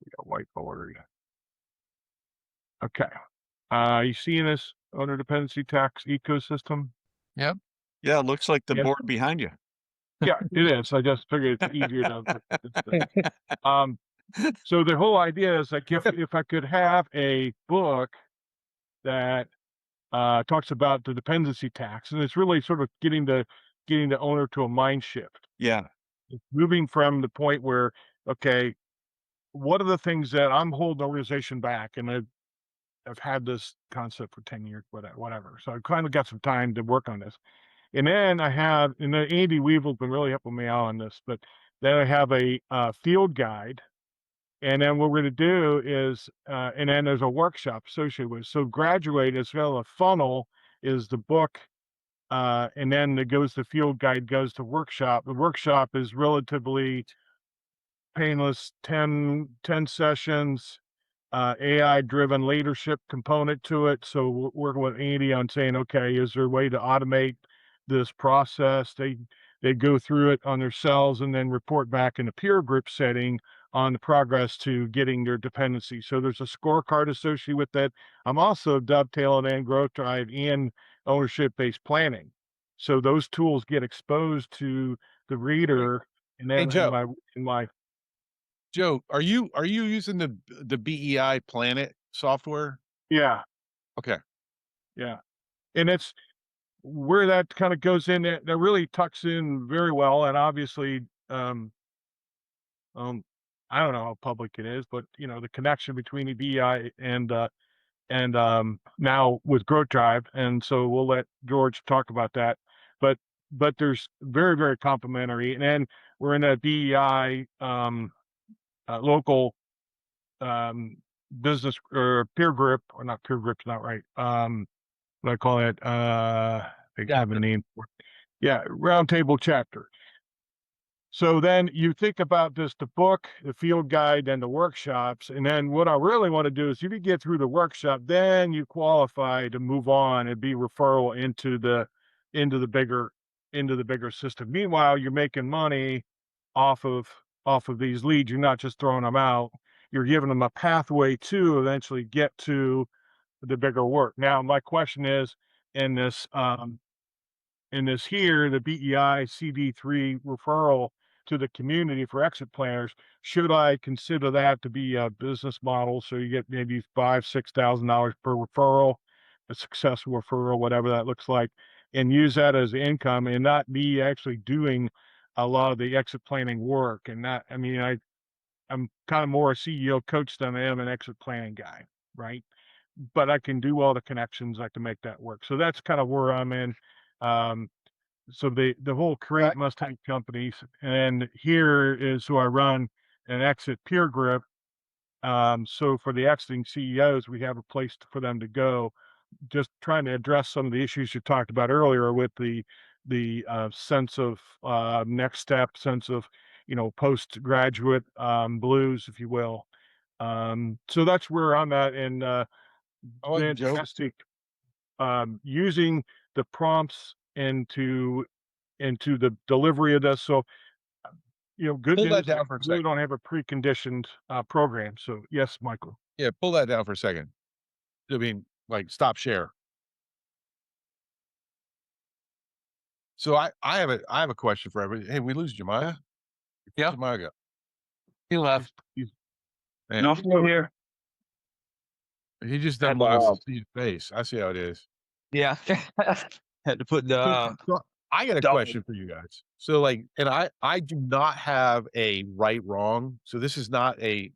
We got whiteboard. Okay. You seeing this owner dependency tax ecosystem? Yeah, it looks like the Yeah. board behind you. Yeah, it is. I just figured it's easier to. So the whole idea is like if I could have a book that talks about the dependency tax, and it's really sort of getting the owner to a mind shift. Yeah. It's moving from the point where, okay, what are the things that I'm holding the organization back, and I've had this concept for 10 years, whatever. So I kind of got some time to work on this. And then Andy Weevil's been really helping me out on this, but then I have a field guide. And then what we're going to do is, and then there's a workshop associated with it. So graduate as well, a funnel is the book. And then it goes to field guide, goes to workshop. The workshop is relatively painless, 10 sessions, AI driven leadership component to it. So working with Andy on saying, okay, is there a way to automate this process? They go through it on themselves and then report back in a peer group setting on the progress to getting their dependency. So there's a scorecard associated with that. I'm also dovetailing in growth drive and ownership based planning. So those tools get exposed to the reader, and then Joe. in my Joe, are you using the BEI Planet software? yeah. Okay. Yeah. And it's where that kind of goes in, that really tucks in very well. And obviously, I don't know how public it is, but you know, the connection between the BI and now with Growth Drive. And so we'll let George talk about that. But there's very, very complementary. And then we're in a BEI local business or peer group, or not peer group's not right. What I call it, they have a name for it. Yeah, roundtable chapter. So then you think about this, the book, the field guide, and the workshops. And then what I really want to do is if you get through the workshop, then you qualify to move on and be referral into the bigger system. Meanwhile, you're making money off of these leads. You're not just throwing them out. You're giving them a pathway to eventually get to the bigger work. Now, my question is, in this here, the BEI CD3 referral to the community for exit planners, should I consider that to be a business model? So you get maybe $5,000-$6,000 per referral, a successful referral, whatever that looks like, and use that as income and not be actually doing a lot of the exit planning work. And that, I mean, I'm kind of more a CEO coach than I am an exit planning guy, right? But I can do all the connections. I can make that work. So that's kind of where I'm in. So the whole create must-have companies, and here is who I run an exit peer group. So for the exiting CEOs, we have a place for them to go. Just trying to address some of the issues you talked about earlier with the sense of next step, sense of postgraduate blues, if you will. So that's where I'm at, and fantastic. Using the prompts into the delivery of this. So, good Pull news, that down for a we really second. don't have a preconditioned program. So yes, Michael. Yeah, pull that down for a second. I mean, like, stop share. So I have a question for everybody. Hey, we lose Jemiah? Yeah. Jemiah go. He left. Man, No, I'm still here. he just Had doesn't want to, to see his face. I see how it is. yeah, had to put So, the so I got a dog. question for you guys. So, like, and I do not have a right wrong. So this is not a,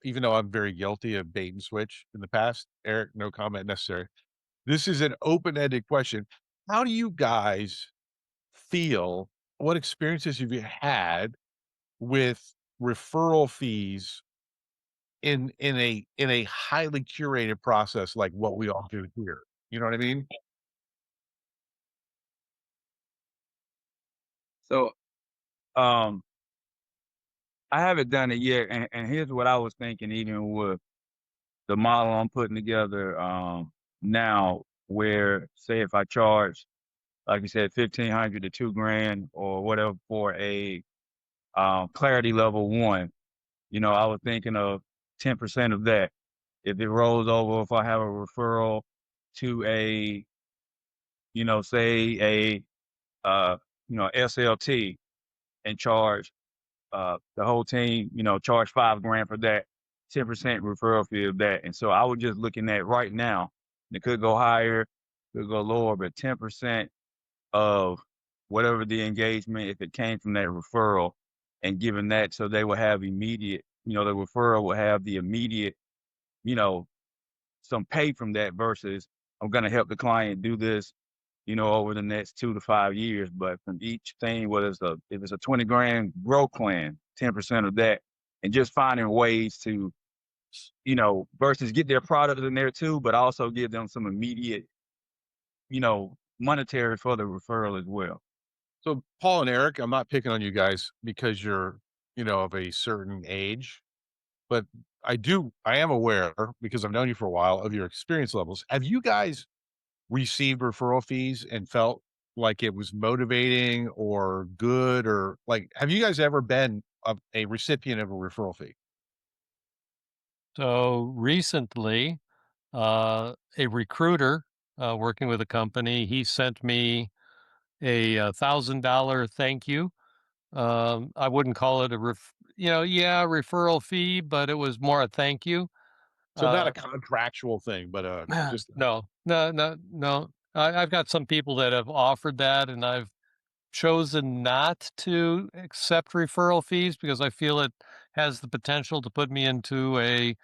even though I'm very guilty of bait and switch in the past. Eric, no comment necessary. This is an open-ended question. How do you guys feel? What experiences have you had with referral fees in a highly curated process like what we all do here? You know what I mean? So, um, I haven't done it yet, and here's what I was thinking, even with the model I'm putting together, now, where say if I charge, like you said, 1,500 to 2 grand or whatever for a clarity level 1, I was thinking of 10% of that. If it rolls over, if I have a referral to a, say a, SLT and charge the whole team, charge 5 grand for that, 10% referral fee of that. And so I was just looking at right now, it could go higher, could go lower, but 10% of whatever the engagement, if it came from that referral, and given that, so they will have immediate, the referral will have the immediate, you know, some pay from that versus I'm going to help the client do this, over the next 2 to 5 years. But from each thing, if it's a 20 grand growth plan, 10% of that, and just finding ways to, versus get their product in there too, but also give them some immediate, monetary for the referral as well. So Paul and Eric, I'm not picking on you guys because you're, of a certain age, but I am aware because I've known you for a while of your experience levels. Have you guys received referral fees and felt like it was motivating or good, or like, have you guys ever been a recipient of a referral fee? So recently, a recruiter working with a company, he sent me a $1,000 thank you. I wouldn't call it a referral fee, but it was more a thank you. So not a contractual thing, but just No. I've got some people that have offered that, and I've chosen not to accept referral fees because I feel it has the potential to put me into a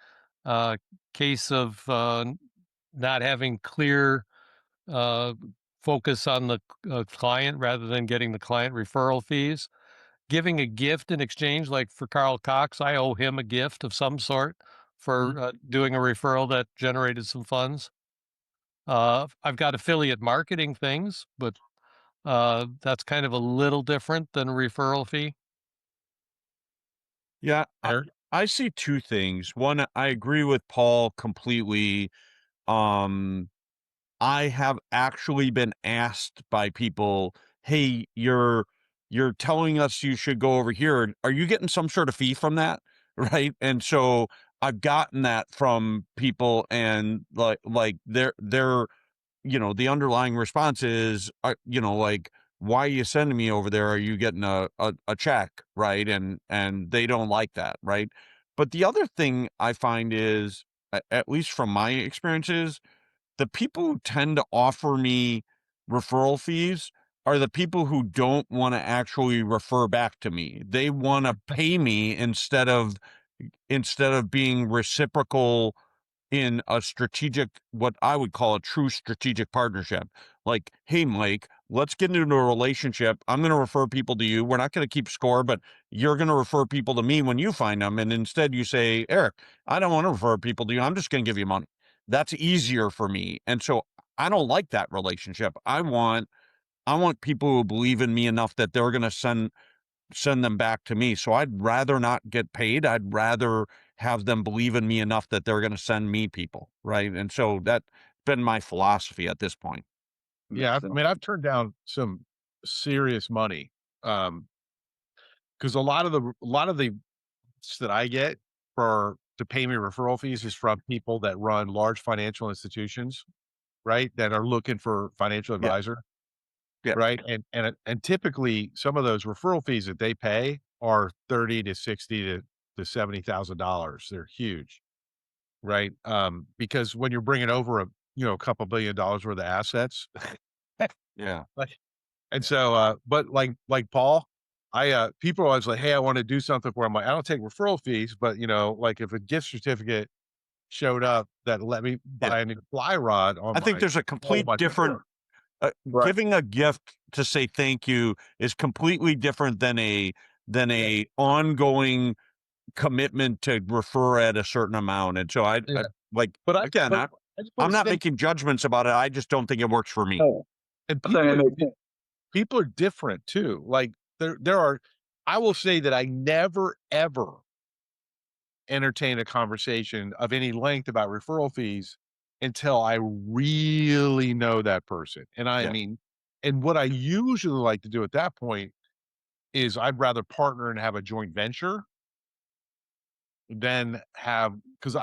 uh, case of not having clear uh, focus on the client rather than getting the client referral fees. Giving a gift in exchange, like for Carl Cox, I owe him a gift of some sort for doing a referral that generated some funds. I've got affiliate marketing things, but that's kind of a little different than a referral fee. Yeah, Eric? I see two things. One, I agree with Paul completely. Um, I have actually been asked by people, "Hey, you're telling us you should go over here. Are you getting some sort of fee from that?" Right? And so I've gotten that from people, and like they're the underlying response is, like, why are you sending me over there? Are you getting a check? Right. And they don't like that. Right. But the other thing I find is, at least from my experiences, the people who tend to offer me referral fees are the people who don't want to actually refer back to me. They want to pay me instead of being reciprocal in a strategic, what I would call a true strategic partnership. Like, hey, Mike, let's get into a relationship. I'm going to refer people to you. We're not going to keep score, but you're going to refer people to me when you find them. And instead you say, Eric, I don't want to refer people to you. I'm just going to give you money. That's easier for me. And so I don't like that relationship. I want people who believe in me enough that they're going to send them back to me. So I'd rather not get paid. I'd rather have them believe in me enough that they're going to send me people. Right. And so that's been my philosophy at this point. Yeah, Makes I sense. mean, I've turned down some serious money, because a lot of the that I get for to pay me referral fees is from people that run large financial institutions, right? That are looking for financial Yeah. advisor, Yeah. right? And typically some of those referral fees that they pay are 30 to 60 to $70,000. They're huge, right? Because when you're bringing over a couple $1 billion worth of assets, Yeah. like, and so, but like Paul, people are always like, hey, I want to do something where I'm like, I don't take referral fees, but like if a gift certificate showed up that let me Yeah. buy a new fly rod on I think my there's a complete different Right. giving a gift to say thank you is completely different than a ongoing commitment to refer at a certain amount. And so I Yeah. like, But I again, but I just I'm want to not say, making judgments about it. I just don't think it works for me. Oh, and I think that makes sense. people are different too. Like there are, I will say that I never ever entertain a conversation of any length about referral fees until I really know that person. And I Yeah. mean, and what I usually like to do at that point is I'd rather partner and have a joint venture than have, because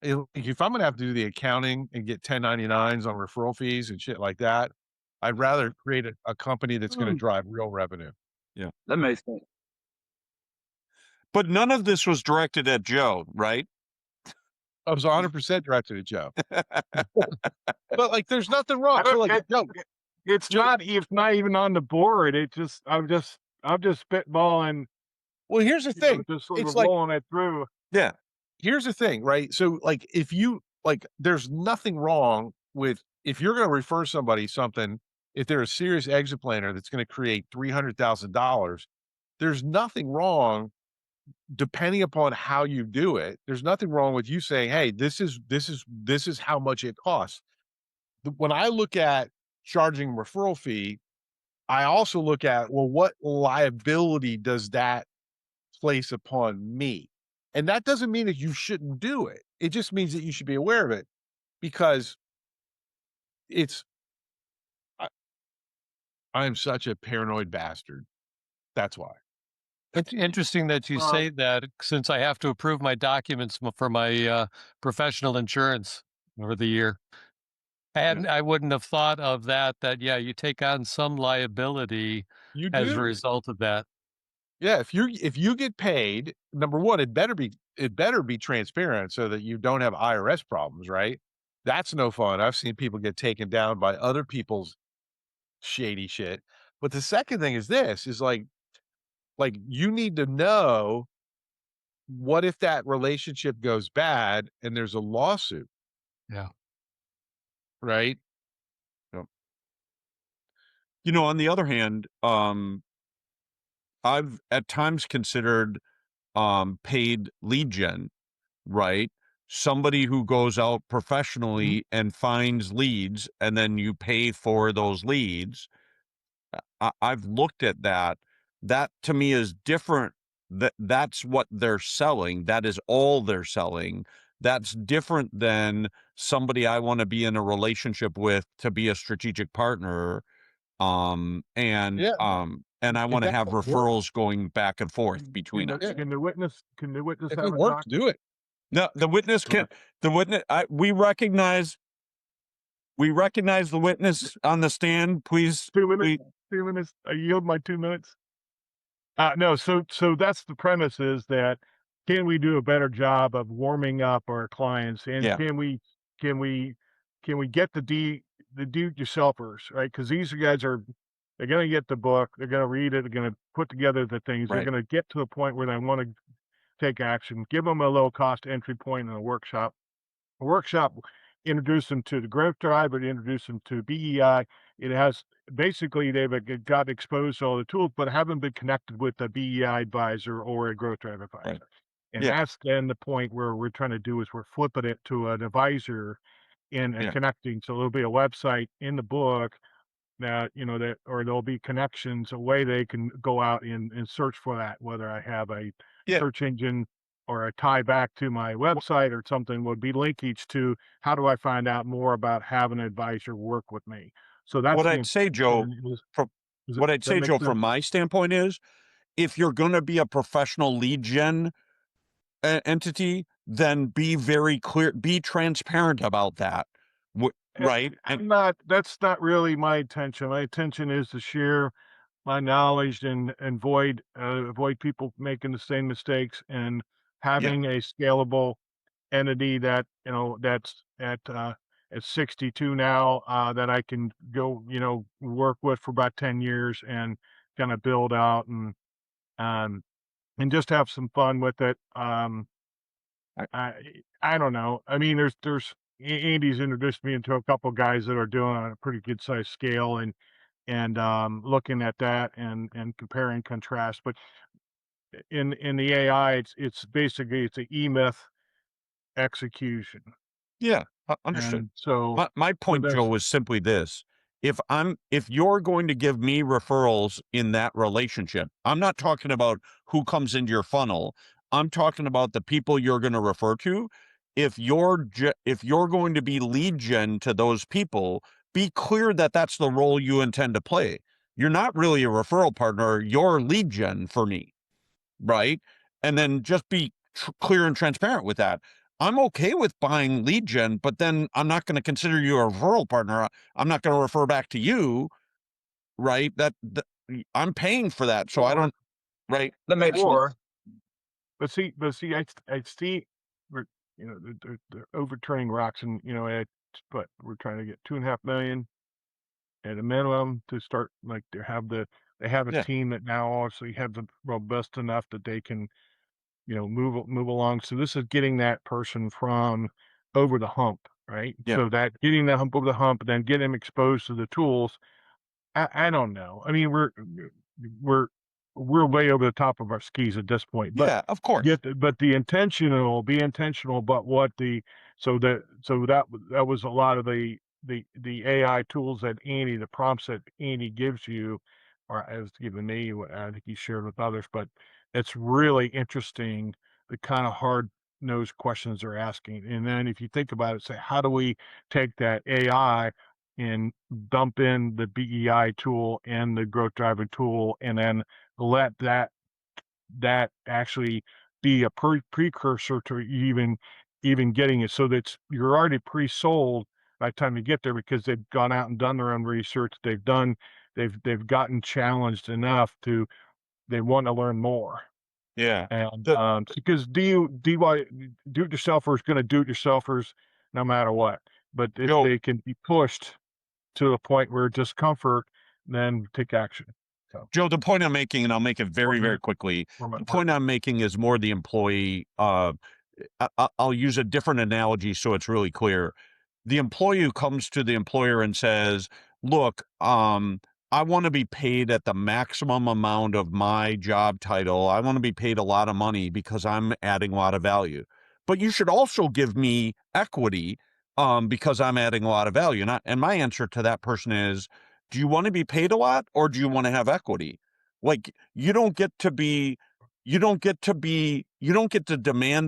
if I'm gonna have to do the accounting and get 1099s on referral fees and shit like that, I'd rather create a company that's gonna drive real revenue. That makes sense. But none of this was directed at Joe, right? I was 100% directed at Joe. But like, there's nothing wrong. I So don't, like, Joe, it's not even on the board. I'm just spitballing, well, here's the thing. just sort It's of like, rolling it through. Yeah. here's the thing, right? So like, if you like, there's nothing wrong with, if you're going to refer somebody something, if they're a serious exit planner that's going to create $300,000, there's nothing wrong, depending upon how you do it. There's nothing wrong with you saying, hey, this is how much it costs. When I look at charging referral fee, I also look at, well, what liability does that place upon me? And that doesn't mean that you shouldn't do it. It just means that you should be aware of it, because it's, I, I am such a paranoid bastard. That's why. It's interesting that you say that, since I have to approve my documents for my professional insurance over the year. And I wouldn't have thought of that, yeah, you take on some liability You as a do. result of that. Yeah. If you get paid, number one, it better be transparent so that you don't have IRS problems, right? That's no fun. I've seen people get taken down by other people's shady shit. But the second thing is this is like you need to know, what if that relationship goes bad and there's a lawsuit, Yeah. right? On the other hand, I've at times considered paid lead gen, right? Somebody who goes out professionally and finds leads, and then you pay for those leads. I've looked at that. That to me is different. That's what they're selling. That is all they're selling. That's different than somebody I want to be in a relationship with to be a strategic partner. And Yeah. and I If want to that have works, referrals going back and forth between us. Can the witness if have it a works, doc? do it. No, the witness we recognize the witness on the stand, please. 2 minutes. 2 minutes. I yield my 2 minutes. No, so that's the premise, is that can we do a better job of warming up our clients, and Yeah. can we get the do-it-yourselfers, right? Because these guys they're going to get the book, they're going to read it, they're going to put together the things, they're Right. going to get to a point where they want to take action. Give them a low cost entry point in a workshop. A workshop introduce them to the growth drive, but introduce them to BEI. It has basically they've got exposed to all the tools, but haven't been connected with a BEI advisor or a growth drive advisor. Right. And Yeah. that's then the point where we're trying to do is we're flipping it to an advisor and Yeah. connecting. So there'll be a website in the book that, or there'll be connections, a way they can go out and search for that, whether I have a Yeah. search engine or a tie back to my website or something, would be linkage to how do I find out more about having an advisor work with me. So that's What the I'd say, Joe, intention is- from does it- what I'd does that say, make Joe, sense? from my standpoint is, if you're going to be a professional lead gen entity, then be very clear, be transparent about that, right? And That's not really my intention. My intention is to share my knowledge and avoid people making the same mistakes, and having a scalable entity that, that's at 62 now, that I can go, work with for about 10 years and kind of build out, um and just have some fun with it. I I don't know. I mean, Andy's introduced me into a couple guys that are doing on a pretty good size scale, and looking at that and compare and contrast. But in the AI, it's basically it's a E-Myth execution. yeah, understood. And so My point, there's Joe, was simply this. If you're going to give me referrals in that relationship, I'm not talking about who comes into your funnel. I'm talking about the people you're going to refer to. If you're going to be lead gen to those people, be clear that that's the role you intend to play. You're not really a referral partner. You're lead gen for me, right? And then just be clear and transparent with that. I'm okay with buying lead gen, but then I'm not going to consider you a referral partner. I'm not going to refer back to you, right? I'm paying for that, so I don't, right? Let me make sure. but see, I see, we're, they're overturning rocks, and but we're trying to get 2.5 million at a minimum to start. Like they have a Yeah. team that now obviously have the robust enough that they can, move along. So this is getting that person from over the hump, right? Yeah. So that getting that hump over the hump, and then get them exposed to the tools. I don't know. I mean, we're way over the top of our skis at this point, but Yeah, of course. but be intentional about what that was a lot of the AI tools that the prompts that Andy gives you, or has given me, what I think he shared with others. But it's really interesting, the kind of hard nosed questions they're asking. And then if you think about it, say, how do we take that AI and dump in the BEI tool and the growth driver tool, and then let that actually be a precursor to even getting it, so that you're already pre-sold by the time you get there, because they've gone out and done their own research. They've gotten challenged enough to, they want to learn more. Yeah. And because do-it-yourselfers going to do-it-yourselfers no matter what. But if Joe, they can be pushed to a point where discomfort, then take action. So Joe, the point I'm making, and I'll make it very, very quickly. The point I'm making is more the employee. I'll use a different analogy so it's really clear. The employee who comes to the employer and says, look, I want to be paid at the maximum amount of my job title. I want to be paid a lot of money because I'm adding a lot of value. But you should also give me equity because I'm adding a lot of value. And my answer to that person is, do you want to be paid a lot, or do you want to have equity? Like, you don't get to demand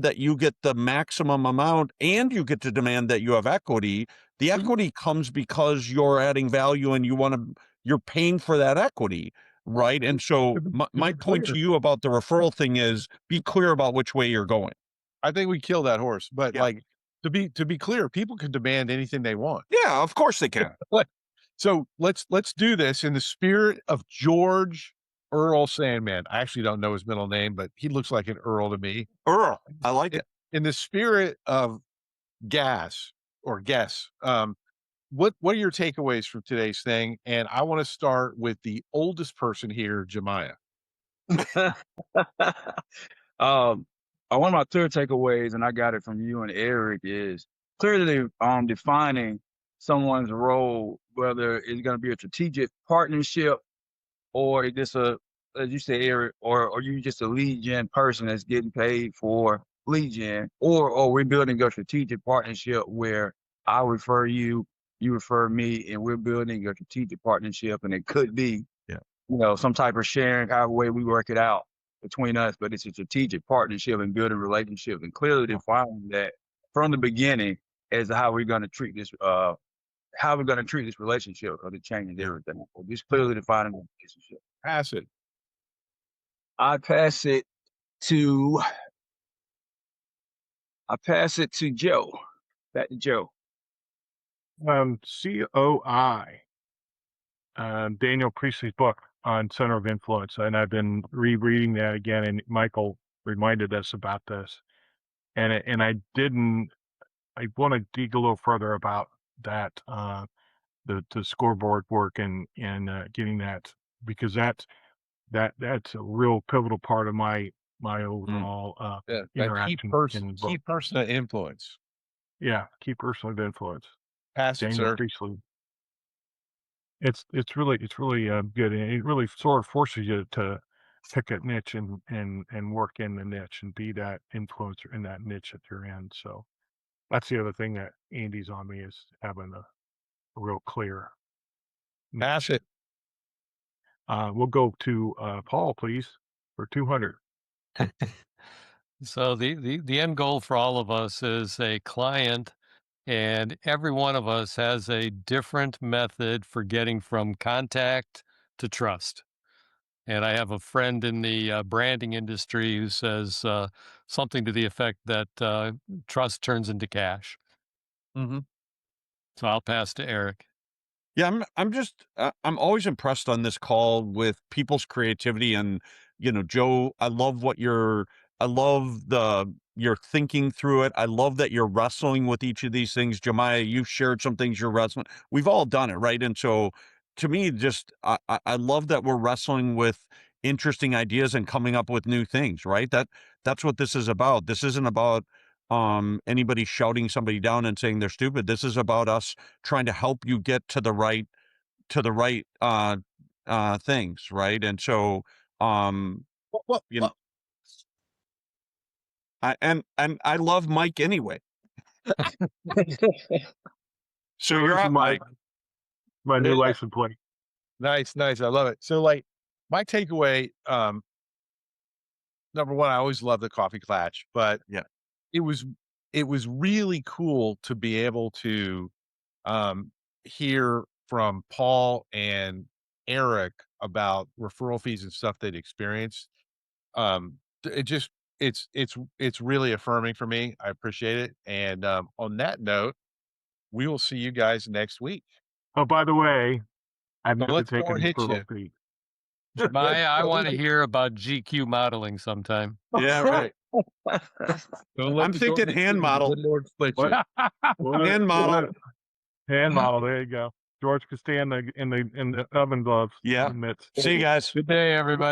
that you get the maximum amount, and you get to demand that you have equity. The equity comes because you're adding value and you're paying for that equity, right? And so my point to you about the referral thing is, be clear about which way you're going. I think we kill that horse, but Yeah. like, to be clear, people can demand anything they want. Yeah, of course they can. So let's do this in the spirit of George Earl Sandman. I actually don't know his middle name, but he looks like an Earl to me. Earl, I like it. In the spirit of gas or guess, what are your takeaways from today's thing? And I want to start with the oldest person here, Jemiah. One of my clear takeaways, and I got it from you and Eric, is clearly defining someone's role, whether it's going to be a strategic partnership, or it's just as you say, Eric, or you just a lead gen person that's getting paid for lead gen, or we're building a strategic partnership where I refer you, you refer me, and we're building a strategic partnership, and it could be, some type of sharing, however way we work it out between us, but it's a strategic partnership and building relationships, and clearly defining that from the beginning as to how we're going to treat this how we're going to treat this relationship, because it changes everything. So just clearly defining the relationship. Pass it. I pass it to Joe. Back to Joe. COI, Daniel Priestley's book on Center of Influence, and I've been rereading that again. And Michael reminded us about this, and I want to dig a little further about that, the scoreboard work and getting that, because that's a real pivotal part of my overall Yeah, interaction in the key book. person of influence. Yeah, key person of influence. Pass it, Daniel sir. Priestley. It's really good, and it really sort of forces you to pick a niche and work in the niche and be that influencer in that niche that you're in. So that's the other thing that Andy's on me, is having a real clear. Pass it. We'll go to Paul, please, for 200. So the end goal for all of us is a client, and every one of us has a different method for getting from contact to trust. And I have a friend in the branding industry who says something to the effect that trust turns into cash. Mm-hmm. So I'll pass to Eric. Yeah, I'm always impressed on this call with people's creativity. And, Joe, I love you're thinking through it. I love that you're wrestling with each of these things. Jemiah, you've shared some things you're wrestling. We've all done it, right? And so to me, I love that we're wrestling with interesting ideas and coming up with new things, right? That's what this is about. This isn't about anybody shouting somebody down and saying they're stupid. This is about us trying to help you get to the right things, right? And so I love Mike anyway. So you're up, Mike. My new license plate. Nice. I love it. So, like, my takeaway, number one, I always love the coffee Klatsch, but yeah, it was really cool to be able to hear from Paul and Eric about referral fees and stuff they'd experienced. It's really affirming for me. I appreciate it. And on that note, we will see you guys next week. Oh, by the way, I've So never let's go taken and hit referral you. fee. Maya, I want to hear about GQ modeling sometime. Yeah, right. I'm thinking hand model. Good Lord split you. Hand model. Hand model. There you go. George could stay in the oven gloves. Yeah. Mitts. See you guys. Good day, everybody.